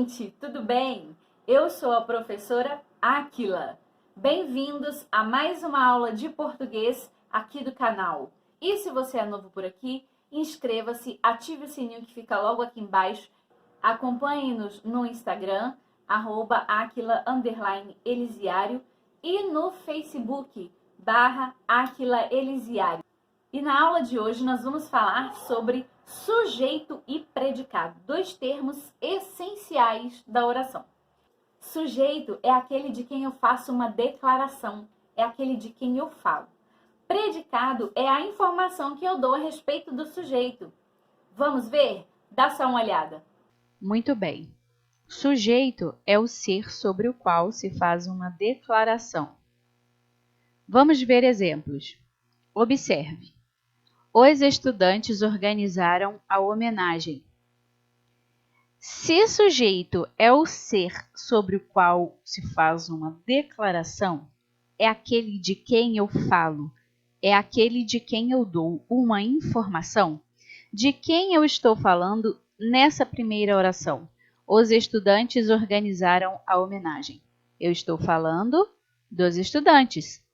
gente, tudo bem? Eu sou a professora Áquila. Bem-vindos a mais uma aula de português aqui do canal. E se você é novo por aqui, inscreva-se, ative o sininho que fica logo aqui embaixo. Acompanhe-nos no Instagram, @aquila_elisiário e no Facebook, /Aquila Elisiário. E na aula de hoje nós vamos falar sobre sujeito e predicado, dois termos essenciais da oração. Sujeito é aquele de quem eu faço uma declaração, é aquele de quem eu falo. Predicado é a informação que eu dou a respeito do sujeito. Vamos ver? Dá só uma olhada. Muito bem. Sujeito é o ser sobre o qual se faz uma declaração. Vamos ver exemplos. Observe. Os estudantes organizaram a homenagem. Se sujeito é o ser sobre o qual se faz uma declaração, é aquele de quem eu falo, é aquele de quem eu dou uma informação, de quem eu estou falando nessa primeira oração. Os estudantes organizaram a homenagem. Eu estou falando dos estudantes.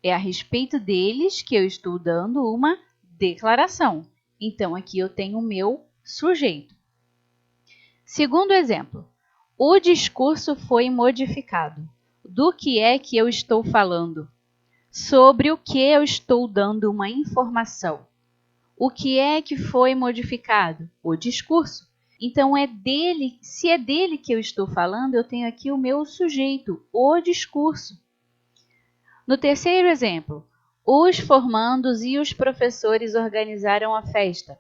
É a respeito deles que eu estou dando uma declaração. Então, aqui eu tenho o meu sujeito. Segundo exemplo, o discurso foi modificado. Do que é que eu estou falando? Sobre o que eu estou dando uma informação. O que é que foi modificado? O discurso. Então, se é dele que eu estou falando, eu tenho aqui o meu sujeito, o discurso. No terceiro exemplo, os formandos e os professores organizaram a festa.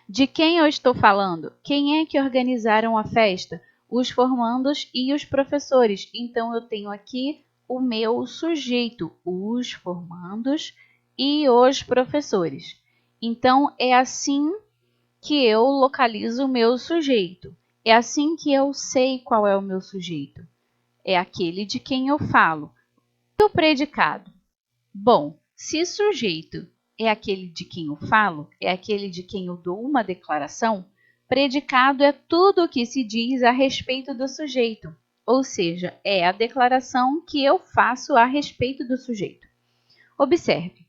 De quem eu estou falando? Quem é que organizaram a festa? Os formandos e os professores. Então, eu tenho aqui o meu sujeito, os formandos e os professores. Então, é assim que eu localizo o meu sujeito. É assim que eu sei qual é o meu sujeito. É aquele de quem eu falo. E o predicado? Bom, se sujeito é aquele de quem eu falo, é aquele de quem eu dou uma declaração, predicado é tudo o que se diz a respeito do sujeito, ou seja, é a declaração que eu faço a respeito do sujeito. Observe,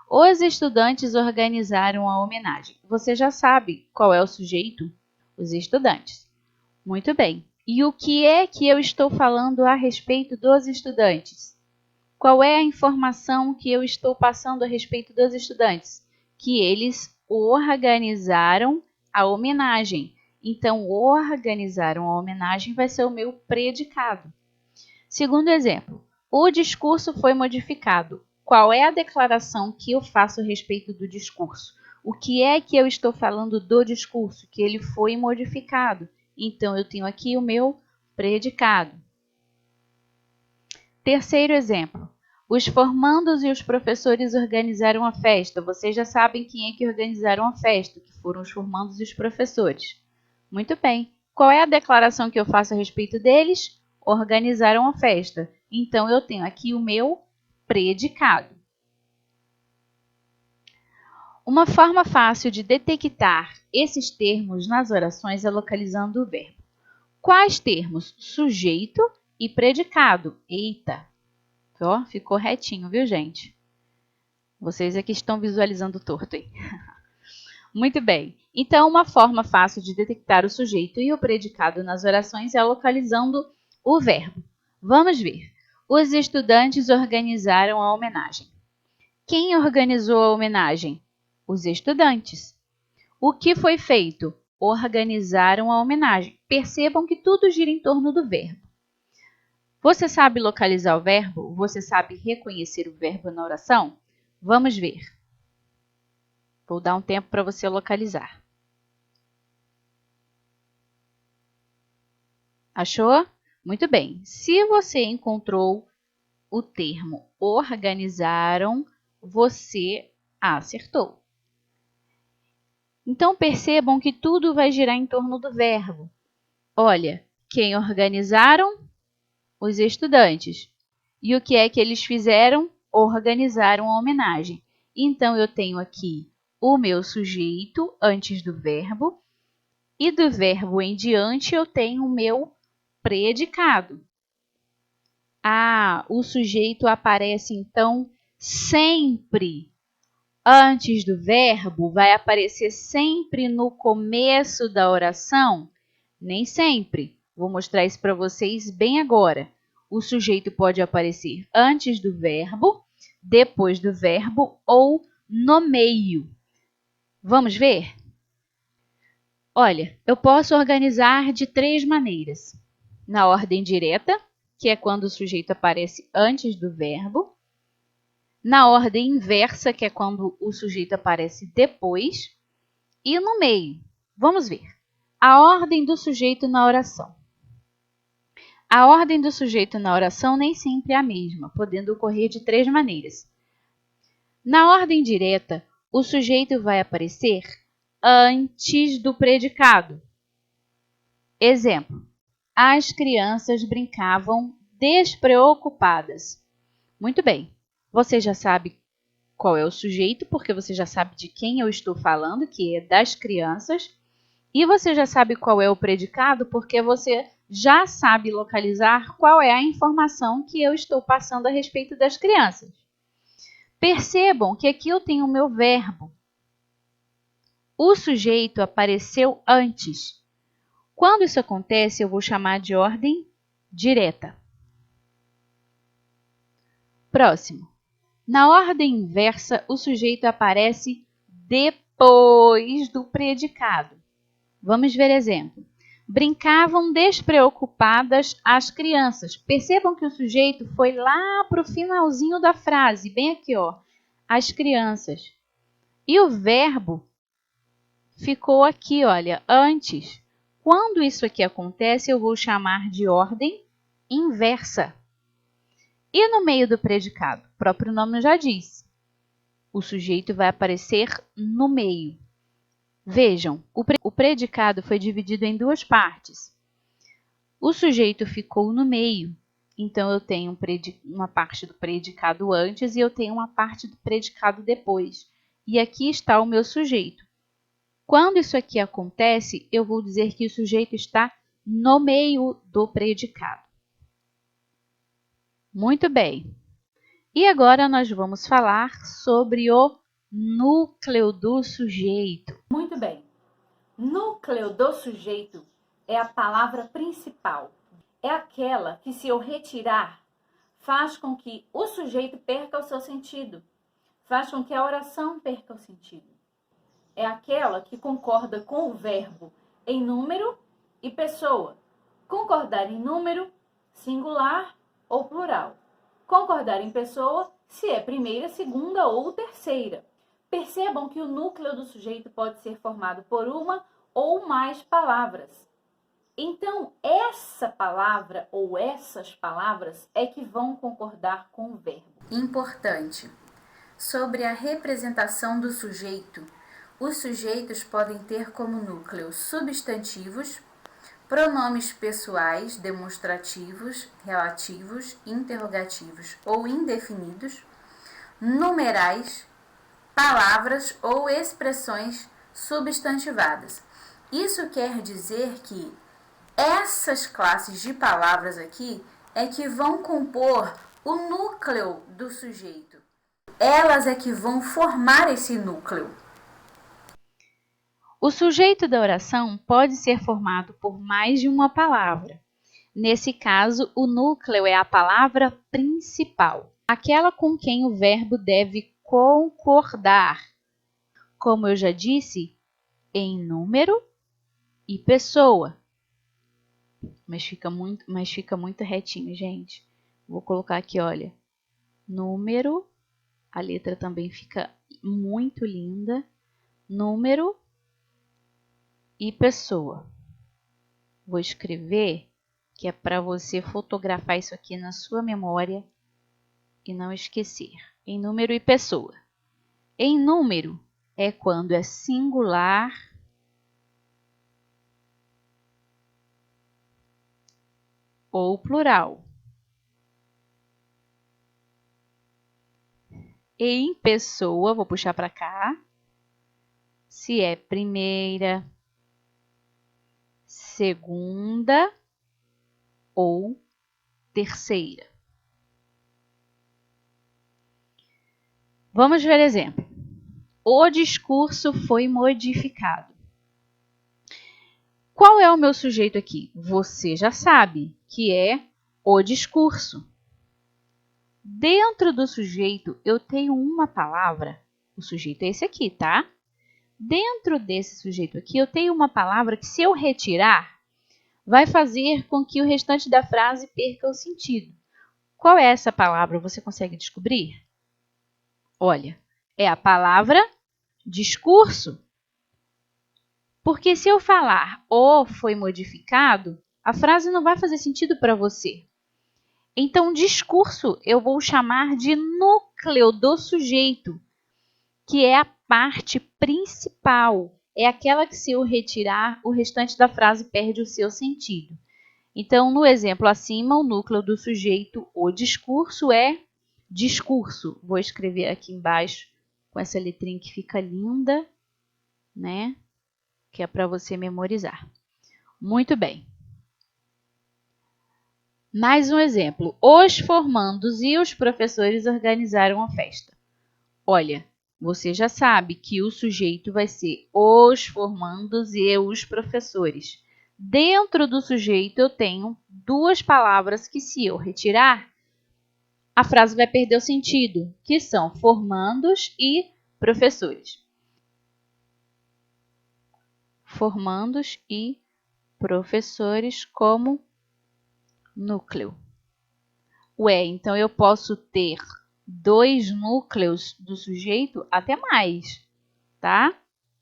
os estudantes organizaram a homenagem. Você já sabe qual é o sujeito? Os estudantes. Muito bem. E o que é que eu estou falando a respeito dos estudantes? Qual é a informação que eu estou passando a respeito dos estudantes? Que eles organizaram a homenagem. Então, organizaram a homenagem vai ser o meu predicado. Segundo exemplo, o discurso foi modificado. Qual é a declaração que eu faço a respeito do discurso? O que é que eu estou falando do discurso? Que ele foi modificado. Então, eu tenho aqui o meu predicado. Terceiro exemplo. Os formandos e os professores organizaram a festa. Vocês já sabem quem é que organizaram a festa, que foram os formandos e os professores. Muito bem. Qual é a declaração que eu faço a respeito deles? Organizaram a festa. Então, eu tenho aqui o meu predicado. Uma forma fácil de detectar esses termos nas orações é localizando o verbo. Quais termos? Sujeito e predicado. Eita! Ó, ficou retinho, viu, gente? Vocês aqui estão visualizando torto aí. Muito bem. Então, uma forma fácil de detectar o sujeito e o predicado nas orações é localizando o verbo. Vamos ver. Os estudantes organizaram a homenagem. Quem organizou a homenagem? Os estudantes. O que foi feito? Organizaram a homenagem. Percebam que tudo gira em torno do verbo. Você sabe localizar o verbo? Você sabe reconhecer o verbo na oração? Vamos ver. Vou dar um tempo para você localizar. Achou? Muito bem. Se você encontrou o termo organizaram, você acertou. Então, percebam que tudo vai girar em torno do verbo. Olha, quem organizaram? Os estudantes. E o que é que eles fizeram? Organizaram a homenagem. Então, eu tenho aqui o meu sujeito antes do verbo E do verbo em diante eu tenho o meu predicado. O sujeito aparece então sempre antes do verbo? Vai aparecer sempre no começo da oração? Nem sempre. Vou mostrar isso para vocês bem agora. O sujeito pode aparecer antes do verbo, depois do verbo ou no meio. Vamos ver? Olha, eu posso organizar de 3 maneiras. Na ordem direta, que é quando o sujeito aparece antes do verbo. Na ordem inversa, que é quando o sujeito aparece depois. E no meio. Vamos ver. A ordem do sujeito na oração. A ordem do sujeito na oração nem sempre é a mesma, podendo ocorrer de 3 maneiras. Na ordem direta, o sujeito vai aparecer antes do predicado. Exemplo: as crianças brincavam despreocupadas. Muito bem, você já sabe qual é o sujeito, porque você já sabe de quem eu estou falando, que é das crianças. E você já sabe qual é o predicado, porque você já sabe localizar qual é a informação que eu estou passando a respeito das crianças. Percebam que aqui eu tenho o meu verbo. O sujeito apareceu antes. Quando isso acontece, eu vou chamar de ordem direta. Próximo. Na ordem inversa, o sujeito aparece depois do predicado. Vamos ver exemplo. Brincavam despreocupadas as crianças. Percebam que o sujeito foi lá para o finalzinho da frase, bem aqui, ó, as crianças. E o verbo ficou aqui, olha, antes. Quando isso aqui acontece, eu vou chamar de ordem inversa. E no meio do predicado? O próprio nome já diz. O sujeito vai aparecer no meio. Vejam, o predicado foi dividido em 2 partes. O sujeito ficou no meio, então eu tenho uma parte do predicado antes e eu tenho uma parte do predicado depois. E aqui está o meu sujeito. Quando isso aqui acontece, eu vou dizer que o sujeito está no meio do predicado. Muito bem. E agora nós vamos falar sobre o núcleo do sujeito. Muito bem. Núcleo do sujeito é a palavra principal. É aquela que, se eu retirar, faz com que o sujeito perca o seu sentido. Faz com que a oração perca o sentido. É aquela que concorda com o verbo em número e pessoa. Concordar em número, singular ou plural. Concordar em pessoa, se é primeira, segunda ou terceira. Percebam que o núcleo do sujeito pode ser formado por uma ou mais palavras. Então, essa palavra ou essas palavras é que vão concordar com o verbo. Importante. Sobre a representação do sujeito, os sujeitos podem ter como núcleo substantivos, pronomes pessoais, demonstrativos, relativos, interrogativos ou indefinidos, numerais, palavras ou expressões substantivadas. Isso quer dizer que essas classes de palavras aqui é que vão compor o núcleo do sujeito. Elas é que vão formar esse núcleo. O sujeito da oração pode ser formado por mais de uma palavra. Nesse caso, o núcleo é a palavra principal, aquela com quem o verbo deve concordar. Como eu já disse, em número e pessoa. Mas fica muito retinho, gente. Vou colocar aqui, olha, número, a letra também fica muito linda, número e pessoa. Vou escrever, que é para você fotografar isso aqui na sua memória e não esquecer. Em número e pessoa. Em número é quando é singular ou plural. Em pessoa, vou puxar para cá, se é primeira, segunda ou terceira. Vamos ver exemplo. O discurso foi modificado. Qual é o meu sujeito aqui? Você já sabe que é o discurso. Dentro do sujeito, eu tenho uma palavra. O sujeito é esse aqui, tá? Dentro desse sujeito aqui, eu tenho uma palavra que, se eu retirar, vai fazer com que o restante da frase perca o sentido. Qual é essa palavra? Você consegue descobrir? Olha, é a palavra discurso. Porque se eu falar o foi modificado, a frase não vai fazer sentido para você. Então, discurso eu vou chamar de núcleo do sujeito, que é a parte principal. É aquela que, se eu retirar, o restante da frase perde o seu sentido. Então, no exemplo acima, o núcleo do sujeito, o discurso, é discurso. Vou escrever aqui embaixo com essa letrinha que fica linda, né? Que é para você memorizar. Muito bem. Mais um exemplo. Os formandos e os professores organizaram a festa. Olha, você já sabe que o sujeito vai ser os formandos e os professores. Dentro do sujeito eu tenho duas palavras que, se eu retirar, a frase vai perder o sentido, que são formandos e professores. Formandos e professores como núcleo. Ué, então eu posso ter dois núcleos do sujeito, até mais, tá?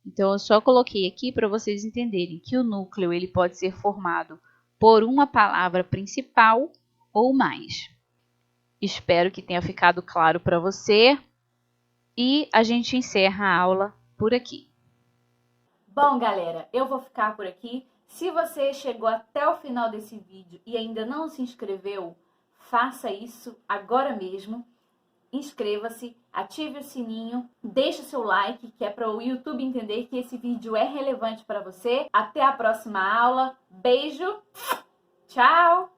Então eu só coloquei aqui para vocês entenderem que o núcleo ele pode ser formado por uma palavra principal ou mais. Espero que tenha ficado claro para você e a gente encerra a aula por aqui. Bom, galera, eu vou ficar por aqui. Se você chegou até o final desse vídeo e ainda não se inscreveu, faça isso agora mesmo. Inscreva-se, ative o sininho, deixe o seu like, que é para o YouTube entender que esse vídeo é relevante para você. Até a próxima aula. Beijo, tchau!